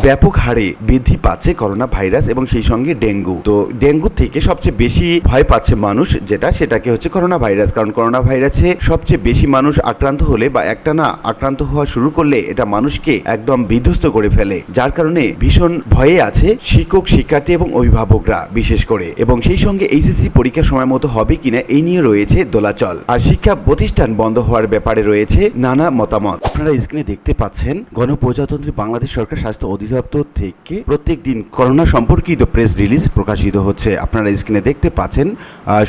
ব্যাপক হারে বৃদ্ধি পাচ্ছে করোনা ভাইরাস এবং সেই সঙ্গে ডেঙ্গু। তো ডেঙ্গু থেকে সবচেয়ে বেশি ভয় পাচ্ছে মানুষ, সেটাকে হচ্ছে করোনা ভাইরাস। কারণ করোনা ভাইরাসে সবচেয়ে বেশি মানুষ আক্রান্ত হলে বা একটানা আক্রান্ত হওয়া শুরু করলে এটা মানুষকে একদম বিধ্বস্ত করে ফেলে, যার কারণে ভীষণ ভয়ে আছে শিক্ষক, শিক্ষার্থী এবং অভিভাবকরা বিশেষ করে। এবং সেই সঙ্গে এইচএসসি পরীক্ষার সময় মতো হবে কিনা এই নিয়ে রয়েছে দোলাচল। আর শিক্ষা প্রতিষ্ঠান বন্ধ হওয়ার ব্যাপারে রয়েছে নানা মতামত। আপনারা স্ক্রিনে দেখতে পাচ্ছেন গণপ্রজাতন্ত্রী বাংলাদেশ সরকার স্বাস্থ্য অধিদপ্তর থেকে প্রত্যেক দিন করোনা সম্পর্কিত প্রেস রিলিজ প্রকাশিত হচ্ছে। আপনারা স্ক্রিনে দেখতে পাচ্ছেন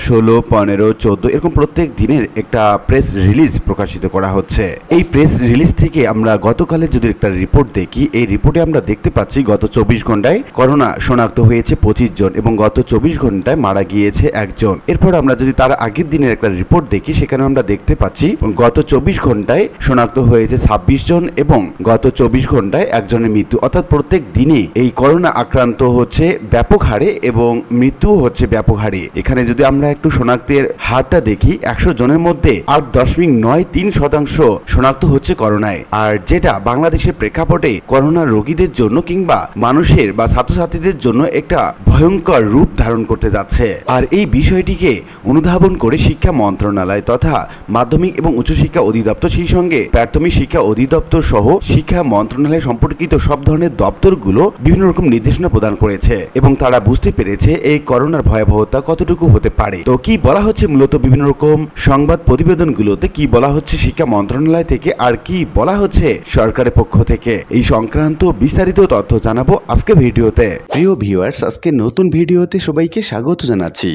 16, 15, 14 এরকম প্রত্যেক দিনের একটা প্রেস রিলিজ প্রকাশিত করা হচ্ছে। এই প্রেস রিলিজ থেকে আমরা গতকালের যদি একটা রিপোর্ট দেখি, এই রিপোর্টে আমরা দেখতে পাচ্ছি গত 24 ঘন্টায় করোনা শনাক্ত হয়েছে 25 জন এবং গত 24 ঘন্টায় মারা গিয়েছে একজন। এরপর আমরা যদি তার আগের দিনের একটা রিপোর্ট দেখি, সেখানে আমরা দেখতে পাচ্ছি গত 24 ঘন্টায় শনাক্ত হয়েছে 26 জন এবং গত 24 ঘন্টায় একজনের মৃত্যু। অর্থাৎ প্রত্যেক দিনে এই করোনা আক্রান্ত হচ্ছে ব্যাপক হারে এবং মৃত্যু হচ্ছে ব্যাপক হারে। এখানে যদি আমরা একটু শনাক্তের হারটা দেখি, 100 জনের মধ্যে 8.93% শনাক্ত হচ্ছে করোনায়। আর যেটা বাংলাদেশের প্রেক্ষাপটে করোনা রোগীদের জন্য কিংবা মানুষের বা ছাত্রছাত্রীদের জন্য একটা ভয়ঙ্কর রূপ ধারণ করতে যাচ্ছে। আর এই বিষয়টিকে অনুধাবন করে শিক্ষা মন্ত্রণালয় তথা মাধ্যমিক এবং উচ্চশিক্ষা অধিদপ্তর, সেই সঙ্গে প্রাথমিক শিক্ষা অধিদপ্তর সহ শিক্ষা মন্ত্রণালয় সম্পর্কিত সব ধরনের দপ্তরগুলো বিভিন্ন রকম নির্দেশনা প্রদান করেছে এবং তারা বুঝতে পেরেছে এই করোনার ভয়াবহতা কতটুকু হতে পারে। তো কি বলা হচ্ছে মূলত বিভিন্ন রকম সংবাদ প্রতিবেদনগুলোতে, কি বলা হচ্ছে শিক্ষা মন্ত্রণালয় থেকে আর কি বলা হচ্ছে সরকারের পক্ষ থেকে, এই সংক্রান্ত বিস্তারিত তথ্য জানাবো আজকে ভিডিওতে। প্রিয় ভিউয়ার্স, আজকে নতুন ভিডিওতে সবাইকে স্বাগত জানাচ্ছি।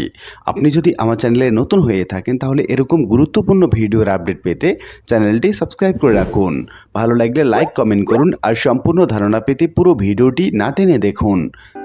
আপনি যদি আমার চ্যানেলে নতুন হয়ে থাকেন তাহলে এরকম গুরুত্বপূর্ণ ভিডিওর আপডেট পেতে চ্যানেলটি সাবস্ক্রাইব করে রাখুন। ভালো লাগলে লাইক, কমেন্ট করুন আর সম্পূর্ণ ধারণা পেতে পুরো ভিডিওটি না টেনে দেখুন।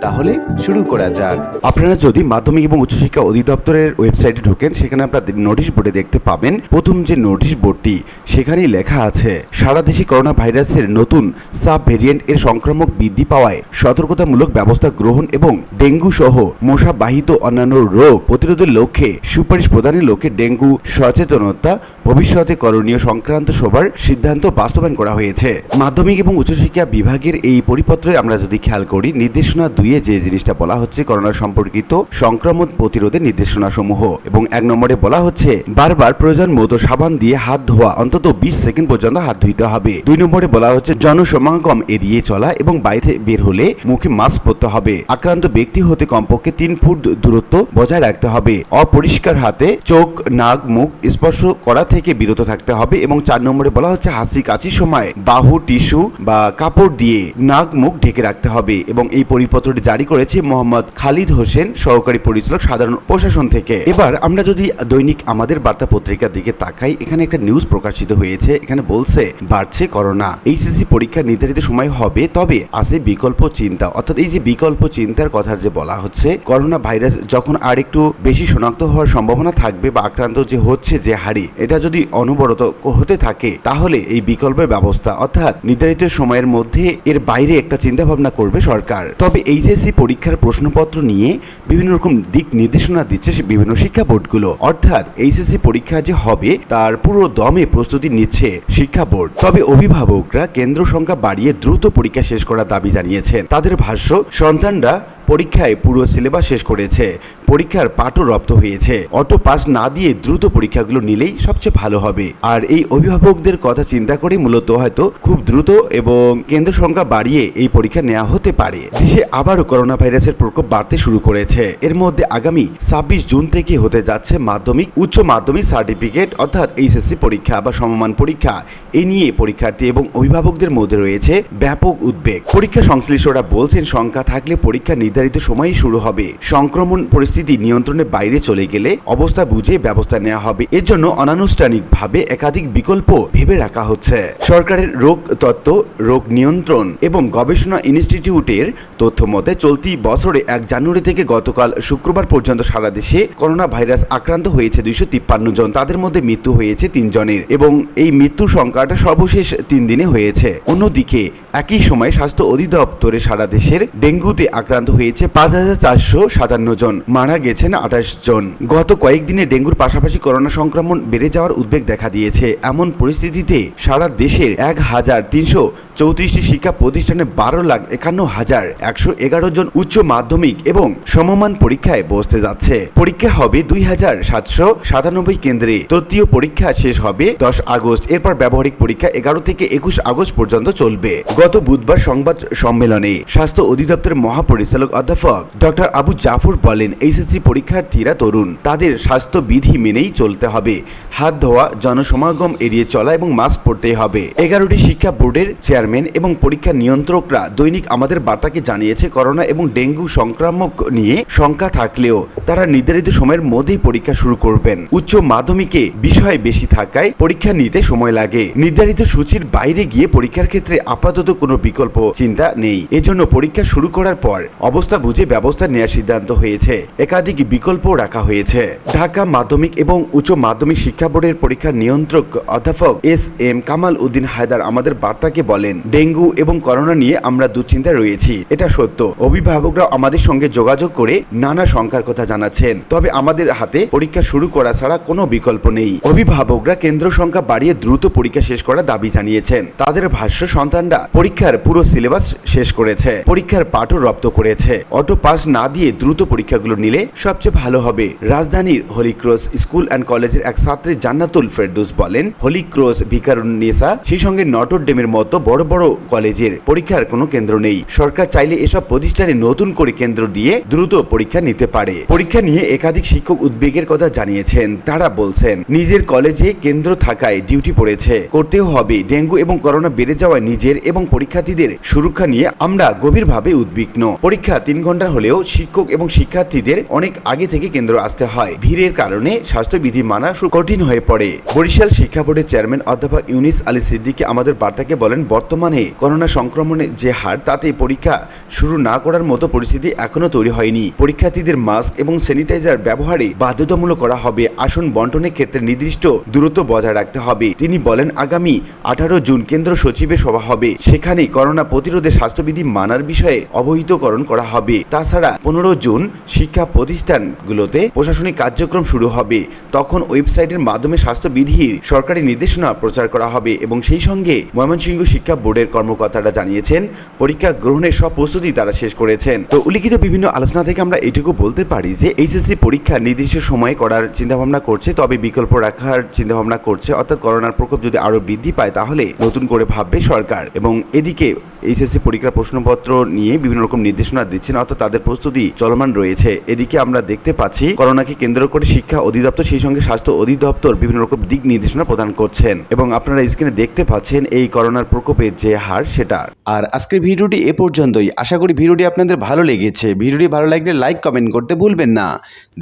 তাহলে শুরু করা যাক। আপনারা যদি মাধ্যমিক এবং উচ্চশিক্ষা অধিদপ্তরের ওয়েবসাইটে ঢোকেন, সেখানে আপনারা নোটিশ বোর্ডে দেখতে পাবেন, প্রথম যে নোটিশ বোর্ডটি সেখানেই লেখা আছে সারা দেশে করোনা ভাইরাসের নতুন সাব ভেরিয়েন্ট এর সংক্রমক বৃদ্ধি পাওয়ায় সতর্কতামূলক ব্যবস্থা গ্রহণ এবং ডেঙ্গু সহ মশা বাহিত অন্যান্য রোগ প্রতিরোধের লক্ষ্যে সুপারিশ প্রদানের লক্ষ্যে ডেঙ্গু সচেতনতা ভবিষ্যতে করণীয় সংক্রান্ত সবার সিদ্ধান্ত বাস্তবায়ন করা হয়েছে। মাধ্যমিক এবং উচ্চশিক্ষা বিভাগের এই পরিপত্রে আমরা যদি খেয়াল করি, নির্দেশনা 2-এ যে জিনিসটা বলা হচ্ছে করোনা সম্পর্কিত সংক্রমণ প্রতিরোধের নির্দেশনা সমূহ, এবং 1 নম্বরে বলা হচ্ছে বারবার প্রয়োজন মতো সাবান দিয়ে হাত ধোয়া, অন্তত 20 সেকেন্ড পর্যন্ত হাত ধুইতে হবে। 2 নম্বরে বলা হচ্ছে জনসমাগম এড়িয়ে চলা এবং বাইরে বের হলে মুখে মাস্ক পরতে হবে। আক্রান্ত ব্যক্তি হতে কমপক্ষে 3 ফুট দূরত্ব বজায় রাখতে হবে। অপরিষ্কার হাতে চোখ, নাক, মুখ স্পর্শ করা থেকে বিরত থাকতে হবে। এবং 4 নম্বরে বলা হচ্ছে হাসি কাশির সময় বাহু, টিস্যু বা কাপড় দিয়ে নাক, মুখ ঢেকে রাখতে হবে। এবং এই পরিপত্রটি জারি করেছে মোহাম্মদ খালিদ হোসেন, সহকারী পরিচালক, সাধারণ প্রশাসন থেকে। এবার আমরা যদি দৈনিক আমাদের বার্তা পত্রিকার দিকে তাকাই, এখানে একটা নিউজ প্রকাশিত হয়েছে। এখানে বলছে বাড়ছে করোনা, এইচএসসি পরীক্ষা নির্ধারিত সময় হবে, তবে আছে বিকল্প চিন্তা। অর্থাৎ এই যে বিকল্প চিন্তার কথা যে বলা হচ্ছে, করোনা ভাইরাস যখন আর একটু বেশি শনাক্ত হওয়ার সম্ভাবনা থাকবে বা আক্রান্ত যে হচ্ছে যে হারে, এটা যদি অনবরত হতে থাকে তাহলে এই বিকল্পের ব্যবস্থা অর্থাৎ নির্ধারিত সময়ের মধ্যে এর বাইরে একটা চিন্তা ভাবনা করবে সরকার। তবে এইচএসসি পরীক্ষার প্রশ্নপত্র নিয়ে বিভিন্ন রকম দিক নির্দেশনা দিচ্ছে বিভিন্ন শিক্ষা বোর্ডগুলো। অর্থাৎ এইচএসসি পরীক্ষা যে হবে তার পুরো দমে প্রস্তুতি নিচ্ছে শিক্ষা বোর্ড। তবে অভিভাবকরা কেন্দ্র সংখ্যা বাড়িয়ে দ্রুত পরীক্ষা শেষ করার দাবি জানিয়েছেন। তাদের ভাষ্য, সন্তানরা পরীক্ষায় পুরো সিলেবাস শেষ করেছে, পরীক্ষার পাঠও রপ্ত হয়েছে, অটো পাস না দিয়ে দ্রুত পরীক্ষাগুলো নিলেই সবচেয়ে ভালো হবে। আর এই অভিভাবকদের কথা চিন্তা করে মূলত হয়তো খুব দ্রুত এবং কেন্দ্র সংখ্যা বাড়িয়ে এই পরীক্ষা নেওয়া হতে পারে। দেশে আবারও করোনা ভাইরাসের প্রকোপ বাড়তে শুরু করেছে। এর মধ্যে আগামী 26 জুন থেকে হতে যাচ্ছে মাধ্যমিক, উচ্চ মাধ্যমিক সার্টিফিকেট অর্থাৎ এইচএসসি পরীক্ষা বা সমমান পরীক্ষা। এই নিয়ে পরীক্ষার্থী এবং অভিভাবকদের মধ্যে রয়েছে ব্যাপক উদ্বেগ। পরীক্ষা সংশ্লিষ্টরা বলছেন সংখ্যা থাকলে পরীক্ষা নির্ধারিত সময়ে শুরু হবে। সংক্রমণ পরিস্থিতি নিয়ন্ত্রণের বাইরে চলে গেলে অবস্থা বুঝে ব্যবস্থা নেওয়া হবে। এর জন্য অনানুষ্ঠানিকভাবে একাধিক বিকল্প ভেবে রাখা হচ্ছে। সরকারের রোগ তত্ত্ব, রোগ নিয়ন্ত্রণ এবং গবেষণা ইনস্টিটিউটের তথ্য মতে চলতি বছরে 1 জানুয়ারি থেকে গতকাল শুক্রবার পর্যন্ত সারা দেশে করোনা ভাইরাস আক্রান্ত হয়েছে 253 জন। তাদের মধ্যে মৃত্যু হয়েছে 3 জনের এবং এই মৃত্যুর সংখ্যাটা সর্বশেষ 3 দিনে হয়েছে। অন্যদিকে একই সময় স্বাস্থ্য অধিদপ্তরে সারা দেশের ডেঙ্গুতে আক্রান্ত হয়েছে 5457 জন। মারা মারা গেছেন 28 জন। গত কয়েকদিনে ডেঙ্গুর পাশাপাশি করোনা সংক্রমণ বেড়ে যাওয়ার উদ্বেগ দেখা দিয়েছে। এমন পরিস্থিতিতে সারা দেশের 1334টি শিক্ষা প্রতিষ্ঠানে 12,51,111 জন উচ্চ মাধ্যমিক এবং সমমান পরীক্ষায় বসতে যাচ্ছে। পরীক্ষা হবে 2,797 কেন্দ্রে। তৃতীয় পরীক্ষা শেষ হবে 10 আগস্ট। এরপর ব্যবহারিক পরীক্ষা 11 থেকে 21 আগস্ট পর্যন্ত চলবে। গত বুধবার সংবাদ সম্মেলনে স্বাস্থ্য অধিদপ্তরের মহাপরিচালক অধ্যাপক ডক্টর আবু জাফর বলেন, এইচএসসি পরীক্ষার্থীরা তরুণ, তাদের স্বাস্থ্যবিধি মেনেই চলতে হবে। হাত ধোয়া, জনসমাগম এড়িয়ে চলা এবং মাস্ক পরতেই হবে। 11টি শিক্ষা বোর্ডের চেয়ারম্যান এবং পরীক্ষা নিয়ন্ত্রকরা দৈনিক আমাদের বার্তাকে জানিয়েছে, করোনা এবং ডেঙ্গু সংক্রামক নিয়ে শঙ্কা থাকলেও তারা নির্ধারিত সময়ের মধ্যেই পরীক্ষা শুরু করবেন। উচ্চ মাধ্যমিকে বিষয় বেশি থাকায় পরীক্ষা নিতে সময় লাগে। নির্ধারিত সূচির বাইরে গিয়ে পরীক্ষার ক্ষেত্রে আপাতত কোনো বিকল্প চিন্তা নেই। এজন্য পরীক্ষা শুরু করার পর অবস্থা বুঝে ব্যবস্থা নেওয়ার সিদ্ধান্ত হয়েছে। একাধিক বিকল্প রাখা হয়েছে। ঢাকা মাধ্যমিক এবং উচ্চ মাধ্যমিক শিক্ষা বোর্ডের পরীক্ষা নিয়ন্ত্রক অধ্যাপক এস.এম. কামাল উদ্দিন হায়দার আমাদের বার্তাকে বলেন, ডেঙ্গু এবং করোনা নিয়ে আমরা দুশ্চিন্তায় রয়েছি। এটা সত্য। অভিভাবকরা আমাদের সঙ্গে যোগাযোগ করে নানা শঙ্কার কথা জানাচ্ছেন। তবে আমাদের হাতে পরীক্ষা শুরু করা ছাড়া কোনো বিকল্প নেই। অভিভাবকরা কেন্দ্র সংখ্যা বাড়িয়ে দ্রুত পরীক্ষা শেষ করার দাবি জানিয়েছেন। তাদের ভাষ্য, সন্তানরা পরীক্ষার পুরো সিলেবাস শেষ করেছে, পরীক্ষার পাঠও রপ্ত করেছে। অটো পাস না দিয়ে দ্রুত পরীক্ষাগুলো নিলে সবচেয়ে ভালো হবে। রাজধানীর হলিক্রস স্কুল অ্যান্ড কলেজের এক ছাত্রী জান্নাতুল ফেরদৌস বলেন, হলিক্রস, ভিকারুন্নেসা, সেই সঙ্গে নটর ডেমের মতো বড় বড় কলেজের পরীক্ষার কোনো কেন্দ্র নেই। সরকার চাইলে এসব প্রতিষ্ঠানে নতুন করে কেন্দ্র দিয়ে দ্রুত পরীক্ষা নিতে পারে। পরীক্ষা নিয়ে একাধিক শিক্ষক উদ্বেগের কথা জানিয়েছেন। তারা বলছেন, নিজের কলেজে কেন্দ্র থাকায় ডিউটি পড়েছে, করতেও হবে। ডেঙ্গু এবং করোনা বেড়ে যাওয়ায় নিজের এবং পরীক্ষার্থীদের সুরক্ষা নিয়ে আমরা গভীরভাবে উদ্বিগ্ন। পরীক্ষা 3 ঘন্টা হলেও শিক্ষক এবং শিক্ষার্থীদের অনেক আগে থেকে কেন্দ্র আসতে হয়। ভিড়ের কারণে স্বাস্থ্যবিধি মানা কঠিন হয়ে পড়ে। বরিশাল শিক্ষা বোর্ডের চেয়ারম্যান অধ্যাপক ইউনিস আলী সিদ্দিকী আমাদের বার্তাকে বলেন, বর্তমানে করোনা সংক্রমণের যে হার, তাতে পরীক্ষা শুরু না করার মতো পরিস্থিতি এখনো তৈরি হয়নি। পরীক্ষার্থীদের মাস্ক এবং স্যানিটাইজার ব্যবহারে বাধ্যতামূলক করা হবে। আসন বন্টনের ক্ষেত্রে নির্দিষ্ট দূরত্ব বজায় রাখতে হবে। তিনি বলেন, আগামী 18 জুন কেন্দ্র সচিবের সভা হবে। সেখানে করোনা প্রতিরোধে স্বাস্থ্যবিধি মানার বিষয়ে অবহিতকরণ করা হবে। তাছাড়া 15 জুন শিক্ষা প্রতিষ্ঠানগুলোতে প্রশাসনিক কার্যক্রম শুরু হবে। তখন ওয়েবসাইটের মাধ্যমে স্বাস্থ্যবিধির সরকারি নির্দেশনা প্রচার করা হবে। এবং সেই সঙ্গে ময়মনসিংহ শিক্ষা বোর্ডের কর্মকর্তারা জানিয়েছেন, পরীক্ষা গ্রহণের সব প্রস্তুতি তারা শেষ করেছেন। তো উল্লিখিত বিভিন্ন আলোচনা থেকে আমরা এটুকু বলতে পারি যে এইচএসসি পরীক্ষা নির্দিষ্ট সময়ে করার চিন্তাভাবনা করছে, তবে বিকল্প রাখার চিন্তাভাবনা করছে। অর্থাৎ করোনার প্রকোপ যদি আরো বৃদ্ধি পায় তাহলে নতুন করে ভাববে সরকার। এবং এদিকে এইচএসসি পরীক্ষার প্রশ্নপত্র নিয়ে বিভিন্ন রকম নির্দেশনা দিচ্ছেন, অর্থাৎ তাদের প্রস্তুতি চলমান রয়েছে। এদিকে আমরা দেখতে পাচ্ছি করোনাকে কেন্দ্র করে শিক্ষা অধিদপ্তর, সেই সঙ্গে স্বাস্থ্য অধিদপ্তর বিভিন্ন রকম দিক নির্দেশনা প্রদান করছেন। এবং আপনারা স্ক্রিনে দেখতে পাচ্ছেন এই করোনার প্রকোপের যে হার সেটা। আর আজকের ভিডিওটি এ পর্যন্তই। আশা করি ভিডিওটি আপনাদের ভালো লেগেছে। ভিডিওটি ভালো লাগলে লাইক কমেন্ট করতে ভুলবেন না।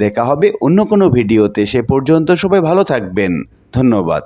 দেখা হবে অন্য কোনো ভিডিওতে। সে পর্যন্ত সবাই ভালো থাকবেন। ধন্যবাদ।